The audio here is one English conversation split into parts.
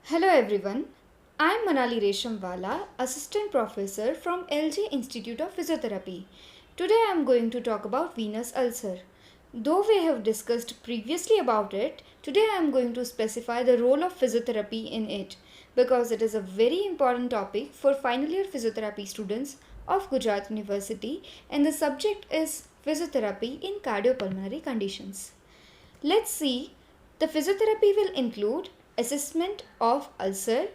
Hello everyone, I am Manali Reshamwala, Assistant Professor from LG Institute of Physiotherapy. Today I am going to talk about venous ulcer. Though we have discussed previously about it, today I am going to specify the role of physiotherapy in it because it is a very important topic for final year physiotherapy students of Gujarat University and the subject is physiotherapy in cardiopulmonary conditions. Let's see. The physiotherapy will include assessment of ulcer,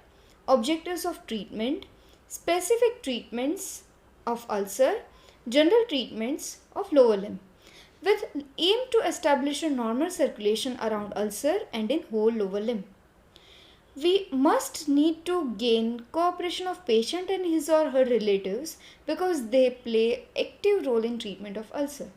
objectives of treatment, specific treatments of ulcer, general treatments of lower limb with aim to establish a normal circulation around ulcer and in whole lower limb. We must need to gain cooperation of patient and his or her relatives because they play active role in treatment of ulcer.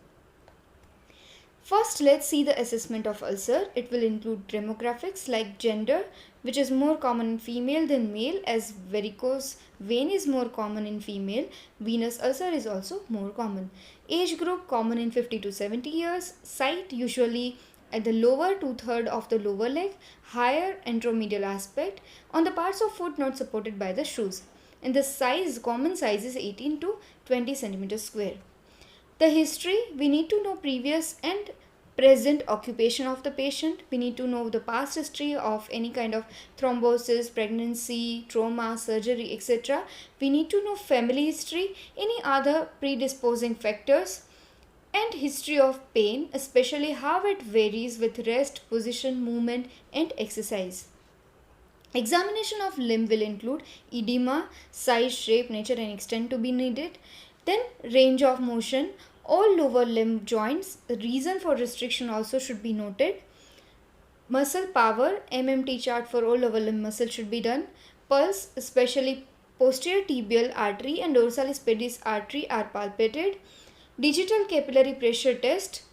First, let's see the assessment of ulcer. It will include demographics like gender, which is more common in female than male, as varicose vein is more common in female. Venous ulcer is also more common. Age group common in 50 to 70 years. Site usually at the lower two-third of the lower leg, higher anteromedial aspect on the parts of foot not supported by the shoes. And the size, common size is 18 to 20 centimeters square. The history, we need to know previous and present occupation of the patient. We need to know the past history of any kind of thrombosis, pregnancy, trauma, surgery, etc. We need to know family history, any other predisposing factors, and history of pain, especially how it varies with rest, position, movement, and exercise. Examination of limb will include edema, size, shape, nature, and extent to be needed. Then range of motion, all lower limb joints. The reason for restriction also should be noted. Muscle power, MMT chart for all lower limb muscle should be done. Pulse, especially posterior tibial artery and dorsalis pedis artery are palpated. Digital capillary pressure test.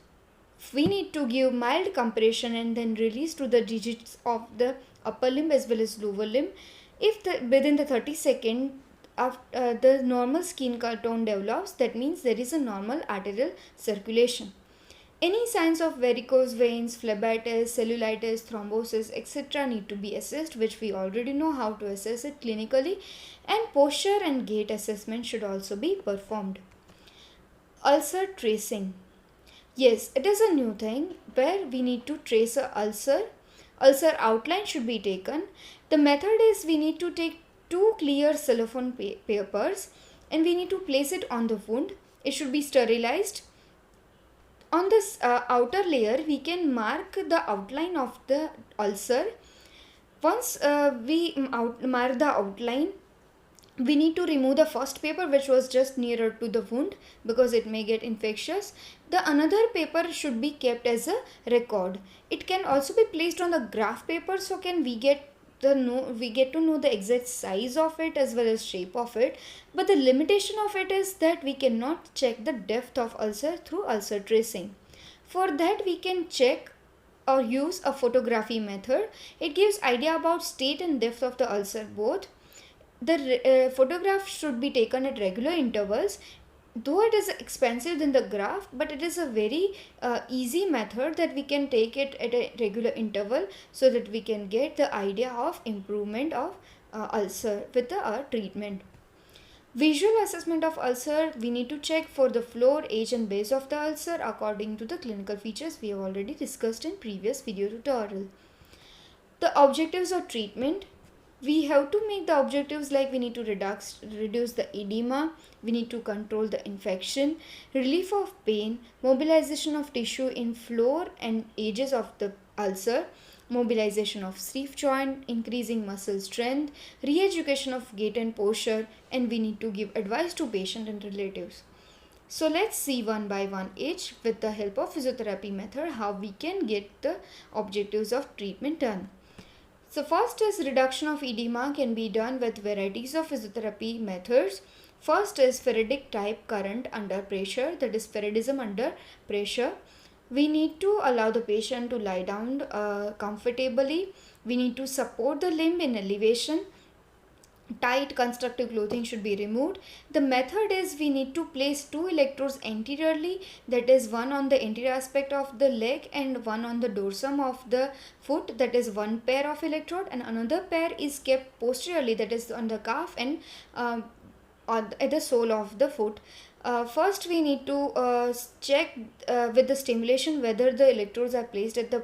We need to give mild compression and then release to the digits of the upper limb as well as lower limb. If within the 30-second the normal skin tone develops, that means there is a normal arterial circulation. Any signs of varicose veins, phlebitis, cellulitis, thrombosis, etc. need to be assessed, which we already know how to assess it clinically, and posture and gait assessment should also be performed. Ulcer tracing. Yes, it is a new thing where we need to trace a ulcer. Ulcer outline should be taken. The method is we need to take two clear cellophane papers and we need to place it on the wound. It should be sterilized. On this outer layer, we can mark the outline of the ulcer. Once we mark the outline, we need to remove the first paper which was just nearer to the wound because it may get infectious. The another paper should be kept as a record. It can also be placed on the graph paper, so can we get to know the exact size of it as well as shape of it. But the limitation of it is that we cannot check the depth of ulcer through ulcer tracing. For that we can check or use a photography method. It gives idea about state and depth of the ulcer both. The photograph should be taken at regular intervals, though it is expensive than the graph, but it is a very easy method that we can take it at a regular interval so that we can get the idea of improvement of ulcer with the treatment. Visual assessment of ulcer, we need to check for the floor, age and base of the ulcer according to the clinical features we have already discussed in previous video tutorial. The objectives of treatment, we have to make the objectives like we need to reduce the edema, we need to control the infection, relief of pain, mobilization of tissue in floor and edges of the ulcer, mobilization of sleeve joint, increasing muscle strength, re-education of gait and posture, and we need to give advice to patient and relatives. So let's see one by one each with the help of physiotherapy method how we can get the objectives of treatment done. So first is reduction of edema can be done with varieties of physiotherapy methods. First is Faradic type current under pressure, that is Faradism under pressure. We need to allow the patient to lie down comfortably. We need to support the limb in elevation. Tight constructive clothing should be removed. The method is we need to place two electrodes anteriorly, that is one on the anterior aspect of the leg and one on the dorsum of the foot, that is one pair of electrode, and another pair is kept posteriorly, that is on the calf and at the sole of the foot. First we need to check with the stimulation whether the electrodes are placed at the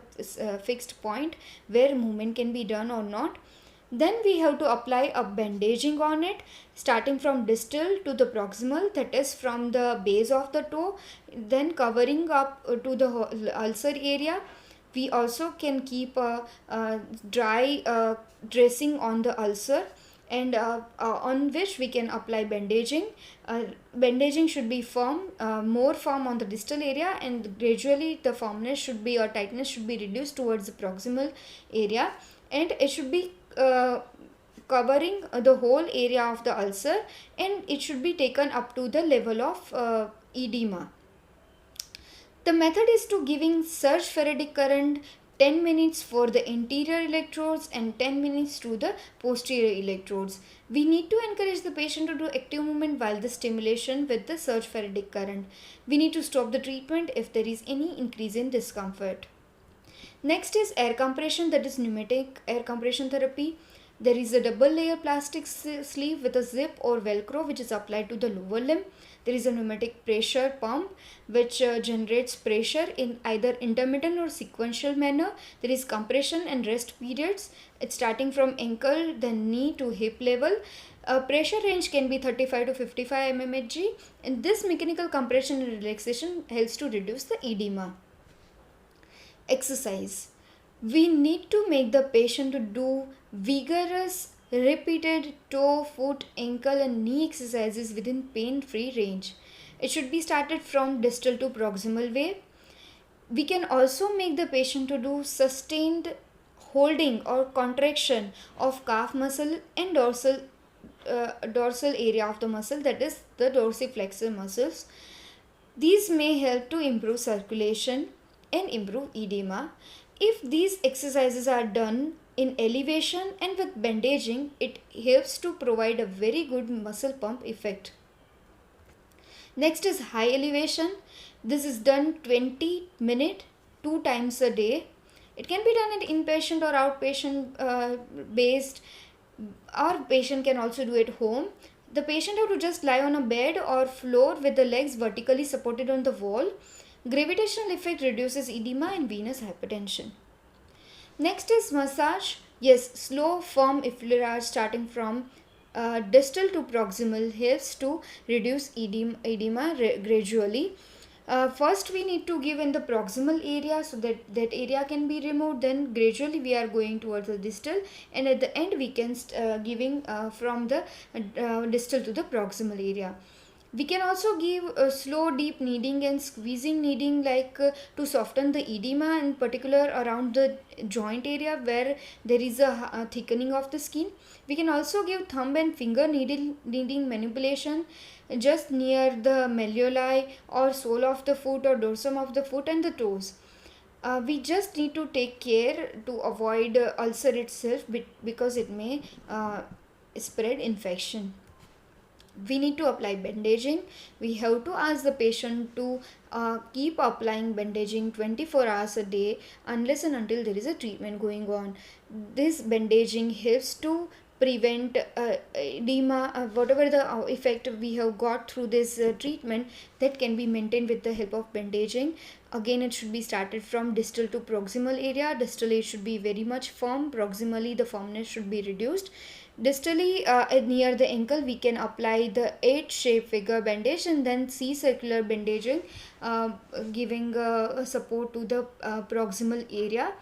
fixed point where movement can be done or not. Then we have to apply a bandaging on it, starting from distal to the proximal, that is from the base of the toe, then covering up to the ulcer area. We also can keep a dry dressing on the ulcer, and on which we can apply bandaging. Bandaging should be firm, more firm on the distal area, and gradually the firmness should be, or tightness should be reduced towards the proximal area, and it should be covering the whole area of the ulcer, and it should be taken up to the level of edema. The method is to giving surge Faradic current 10 minutes for the anterior electrodes and 10 minutes to the posterior electrodes. We need to encourage the patient to do active movement while the stimulation with the surge Faradic current. We need to stop the treatment if there is any increase in discomfort. Next is air compression, that is pneumatic air compression therapy. There is a double layer plastic sleeve with a zip or velcro which is applied to the lower limb. There is a pneumatic pressure pump which generates pressure in either intermittent or sequential manner. There is compression and rest periods. It's starting from ankle, then knee to hip level. Pressure range can be 35 to 55 mmHg, and this mechanical compression and relaxation helps to reduce the edema. Exercise. We need to make the patient to do vigorous repeated toe, foot, ankle and knee exercises within pain-free range. It should be started from distal to proximal way. We can also make the patient to do sustained holding or contraction of calf muscle and dorsal area of the muscle, that is the dorsiflexor muscles. These may help to improve circulation and improve edema. If these exercises are done in elevation and with bandaging, it helps to provide a very good muscle pump effect. Next is high elevation. This is done 20 minutes 2 times a day. It can be done in inpatient or outpatient based, or patient can also do at home. The patient have to just lie on a bed or floor with the legs vertically supported on the wall. Gravitational effect reduces edema and venous hypertension. Next is massage. Yes, slow, firm effleurar starting from distal to proximal helps to reduce edema gradually. First we need to give in the proximal area so that area can be removed, then gradually we are going towards the distal, and at the end we can giving from the distal to the proximal area. We can also give slow deep kneading and squeezing kneading, like to soften the edema, in particular around the joint area where there is a thickening of the skin. We can also give thumb and finger kneading manipulation just near the malleoli or sole of the foot or dorsum of the foot and the toes. We just need to take care to avoid ulcer itself because it may spread infection. We need to apply bandaging. We have to ask the patient to keep applying bandaging 24 hours a day unless and until there is a treatment going on. This bandaging helps to prevent edema, whatever the effect we have got through this treatment, that can be maintained with the help of bandaging. Again, it should be started from distal to proximal area. Distally should be very much firm, proximally the firmness should be reduced. Distally near the ankle we can apply the H shape figure bandage and then C circular bandaging, giving support to the proximal area.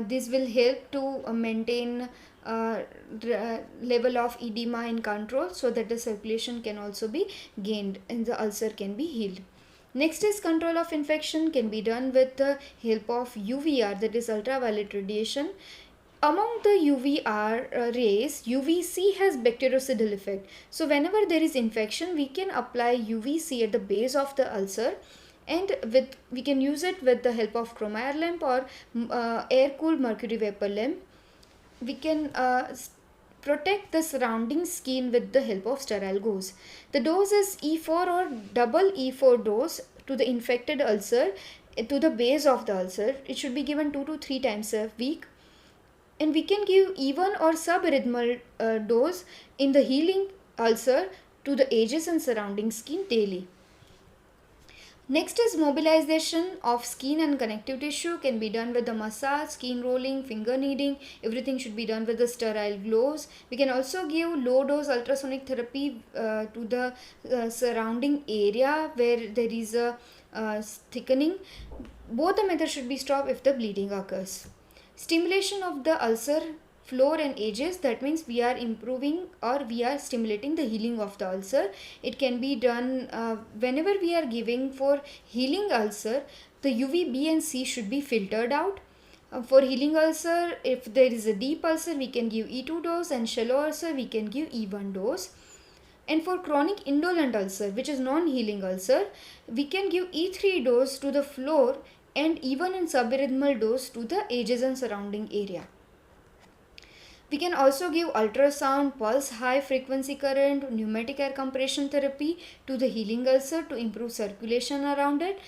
This will help to maintain level of edema in control so that the circulation can also be gained and the ulcer can be healed. Next is control of infection can be done with the help of UVR, that is ultraviolet radiation. Among the UVR rays, UVC has bactericidal effect. So whenever there is infection, we can apply UVC at the base of the ulcer, and we can use it with the help of chroma lamp or air cooled mercury vapor lamp. We can protect the surrounding skin with the help of sterile gauze. The dose is E4 or double E4 dose to the infected ulcer to the base of the ulcer. It should be given 2 to 3 times a week. And we can give even or subarachnoidal dose in the healing ulcer to the edges and surrounding skin daily. Next is mobilization of skin and connective tissue can be done with the massage, skin rolling, finger kneading. Everything should be done with the sterile gloves. We can also give low dose ultrasonic therapy to the surrounding area where there is a thickening. Both the methods should be stopped if the bleeding occurs. Stimulation of the ulcer floor and edges, that means we are improving or we are stimulating the healing of the ulcer. It can be done whenever we are giving for healing ulcer, the UV B and C should be filtered out. For healing ulcer, if there is a deep ulcer, we can give E2 dose, and shallow ulcer we can give E1 dose. And for chronic indolent ulcer, which is non-healing ulcer, we can give E3 dose to the floor and even in subarachnoidal dose to the edges and surrounding area. We can also give ultrasound, pulse, high frequency current, pneumatic air compression therapy to the healing ulcer to improve circulation around it.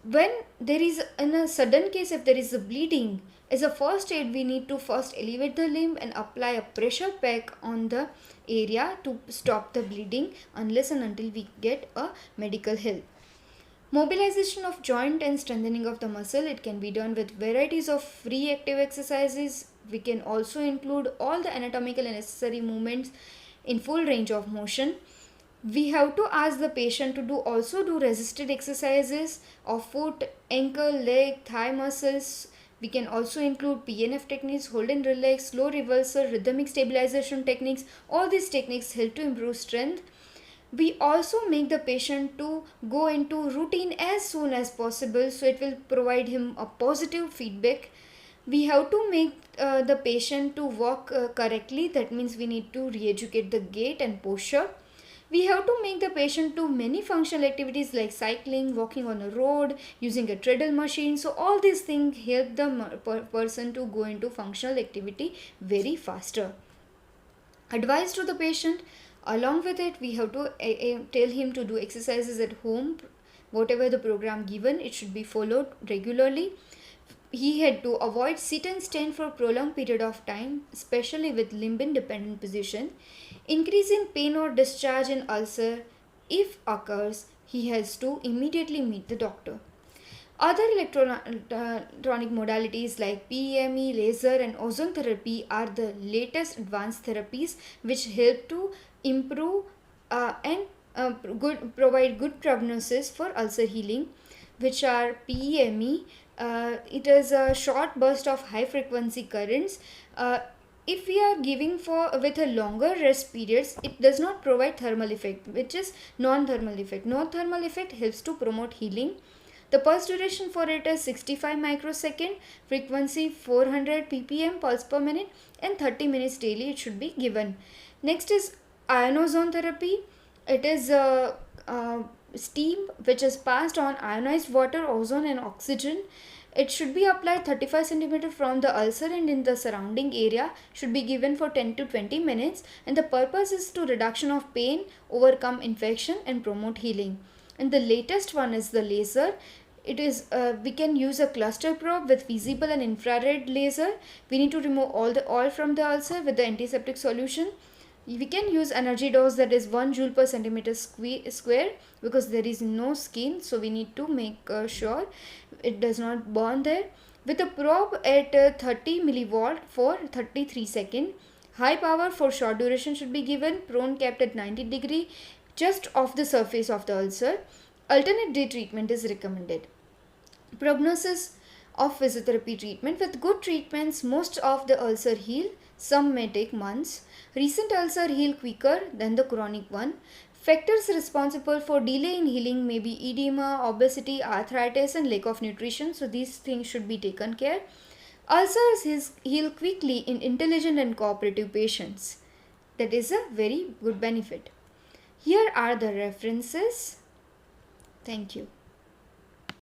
When there is, in a sudden case, if there is a bleeding, as a first aid we need to first elevate the limb and apply a pressure pack on the area to stop the bleeding unless and until we get a medical help. Mobilization of joint and strengthening of the muscle, it can be done with varieties of free active exercises. We can also include all the anatomical and necessary movements in full range of motion. We have to ask the patient to also do resisted exercises of foot, ankle, leg, thigh muscles. We can also include PNF techniques, hold and relax, slow reversal, rhythmic stabilization techniques. All these techniques help to improve strength. We also make the patient to go into routine as soon as possible, so it will provide him a positive feedback. We have to make the patient to walk correctly. That means we need to re-educate the gait and posture. We have to make the patient do many functional activities like cycling, walking on a road, using a treadle machine. So all these things help the person to go into functional activity very faster. Advice to the patient: along with it, we have to tell him to do exercises at home. Whatever the program given, it should be followed regularly. He had to avoid sit and stand for prolonged period of time, especially with limb independent position. Increase in pain or discharge in ulcer, if occurs, he has to immediately meet the doctor. Other electronic modalities like PEME, laser and ozone therapy are the latest advanced therapies which help to improve and provide good prognosis for ulcer healing, which are PEME. It is a short burst of high frequency currents. If we are giving with a longer rest periods, it does not provide thermal effect, which is non-thermal effect. Non-thermal effect helps to promote healing. The pulse duration for it is 65 microsecond, frequency 400 ppm pulse per minute, and 30 minutes daily it should be given. Next is ionozone therapy. It is steam which is passed on ionized water, ozone and oxygen. It should be applied 35 cm from the ulcer and in the surrounding area, should be given for 10 to 20 minutes, and the purpose is to reduction of pain, overcome infection and promote healing. And the latest one is the laser. It is we can use a cluster probe with visible and infrared laser. We need to remove all the oil from the ulcer with the antiseptic solution. We can use energy dose that is 1 joule per centimeter square because there is no skin, so we need to make sure it does not burn there. With a probe at 30 millivolt for 33 seconds. High power for short duration should be given. Prone kept at 90 degree just off the surface of the ulcer. Alternate day treatment is recommended. Prognosis of physiotherapy treatment: with good treatments, most of the ulcer heal. Some may take months. Recent ulcer heal quicker than the chronic one. Factors responsible for delay in healing may be edema, obesity, arthritis and lack of nutrition. So these things should be taken care. Ulcers heal quickly in intelligent and cooperative patients. That is a very good benefit. Here are the references. Thank you.